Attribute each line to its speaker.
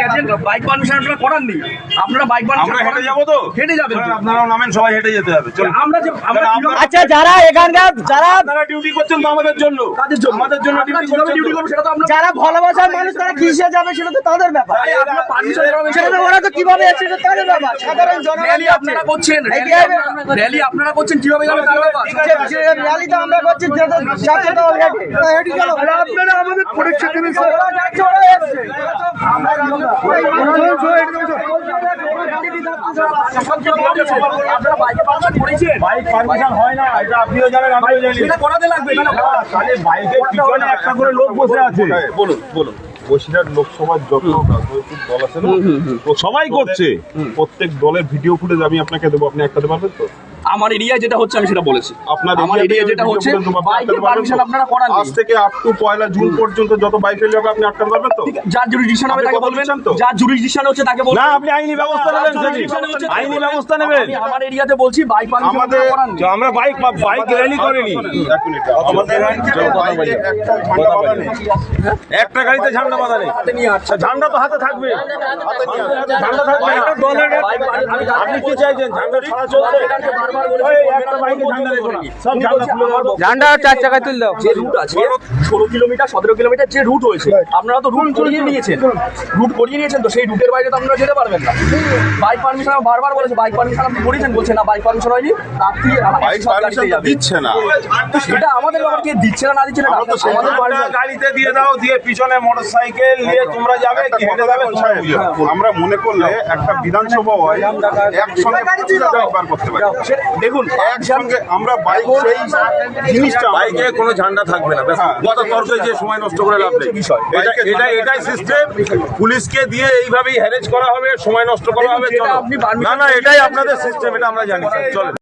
Speaker 1: গেছেন, bike permission আপনারা করাননি, আপনারা বাইক পারমিশন
Speaker 2: আমরা হেঁটে যাবো তো,
Speaker 1: হেঁটে যাবেন,
Speaker 2: আপনারাও নামেন, সবাই হেঁটে যেতে হবে।
Speaker 1: আমরা যে
Speaker 3: আচ্ছা যারা এখানকার যারা
Speaker 2: আপনারা ডিউটি করছেন তো আমাদের জন্য,
Speaker 1: কাদের জন্য?
Speaker 2: আমাদের জন্য
Speaker 1: ডিউটি করবো সেটা তো আমরা
Speaker 3: যারা ভালোবাসার মানুষ তারা কিসে যাবে সেটা তো তাদের ব্যাপার।
Speaker 1: আপনারা পারমিশন
Speaker 3: সেটা তো ওরা তো কিভাবে যাচ্ছে সেটা তাদের ব্যাপার। সাধারণ জনগণ
Speaker 1: র্যালি আপনারা করছেন, র্যালি আপনারা করছেন, কিভাবে যাবে তার ব্যাপার।
Speaker 3: র্যালি তো আমরা করছি, যাচ্ছে তো অলরেডি।
Speaker 1: আপনারা আমাদের পরীক্ষা দিয়েছেন, আপনারা বাইকে পারমিশন করেছেন,
Speaker 2: বাইক পারমিশন হয় না, এটা আপনিও জানেন আমিও জানি।
Speaker 1: সেটা করাতে লাগবে না।
Speaker 2: তাহলে বাইকের পিছনে একটা করে লোক বসে আছে। বলুন বলুন।
Speaker 4: বসিরহাট লোকসভার যত রাজনৈতিক দল আছে না,
Speaker 2: সবাই করছে।
Speaker 4: প্রত্যেক দলের ভিডিও ফুটেজ আমি আপনাকে দেবো, আপনি একটা দিতে পারবেন তো?
Speaker 1: আমার এরিয়ায় যেটা হচ্ছে আমি সেটা বলেছি,
Speaker 4: আপনার
Speaker 1: আমার এরিয়ায় যেটা হচ্ছে বাইকের পারমিশন আপনারা করান,
Speaker 4: আজ থেকে আপ টু 1 জুন পর্যন্ত যত বাইক রেলি হবে আপনি আটকাতে পারবেন তো?
Speaker 1: যার জুরিডিকশন হবে তাকে বলবেন, যার জুরিডিকশন হচ্ছে তাকে বলবেন।
Speaker 2: না, আপনি আইনি ব্যবস্থা নেবেন, আইনি ব্যবস্থা নেবেন।
Speaker 1: আমি আমার এরিয়াতে বলছি বাইক পারমিশন
Speaker 4: আমাদের
Speaker 1: করান।
Speaker 2: আমরা বাইক র্যালি করিনি,
Speaker 4: এক মিনিট, আমাদের বাইকে একটা ঝান্ডা বাঁধা নেই।
Speaker 2: একটা গাড়িতে ঝান্ডা বাঁধা নেই।
Speaker 1: হাতে নিয়ে আসছে
Speaker 2: ঝান্ডা তো হাতে থাকবে, ঝান্ডা থাকবে না। আপনি কি চাইছেন ঝান্ডা ছাড়া চলবে? ওই একটা বাইকে ঝান্ডা রেখো না, সব ঝান্ডা খুলে দাও।
Speaker 3: ঝান্ডা 4 চাকায় তুল দাও।
Speaker 1: যে রুট আছে 16 কিলোমিটার 17 কিলোমিটার যে রুট হয়েছে, আপনারা তো রুট করিয়ে নিয়েছেন, তো সেই রুটের বাইরে তো আপনারা যেতে পারবেন না। বাইক পারমিশন আমি বারবার বলেছি, বাইক পারমিশন আপনি করেছেন, বলছেন না বাইক পারমিশন হয়নি, রাত্রি
Speaker 4: বাইক পারমিশন দিচ্ছে না,
Speaker 1: তো সেটা আমাদের ব্যাপার, কে দিচ্ছে না দিচ্ছে না আমাদের
Speaker 2: ঝান্ডা গাড়িতে দিয়ে দাও, দিয়ে পিছনে মোটরসাইকেল নিয়ে তোমরা যাবে কি হেঁটে যাবে তোমরা বুঝো।
Speaker 4: আমরা মনে করলে একটা বিধানসভা হয় একসঙ্গে বার করতে পারি।
Speaker 1: দেখুন
Speaker 4: একসঙ্গে আমরা বাইক সেই জিনিসটা
Speaker 2: বাইকে কোনো ঝান্ডা থাকবে না, কত তর্কে যে সময় নষ্ট করে লাভ নেই। এটাই সিস্টেম, পুলিশকে দিয়ে এইভাবেই হ্যারেজ করা হবে, সময় নষ্ট করা হবে। চলো, না এটাই আপনাদের সিস্টেম, এটা আমরা জানি। চলো।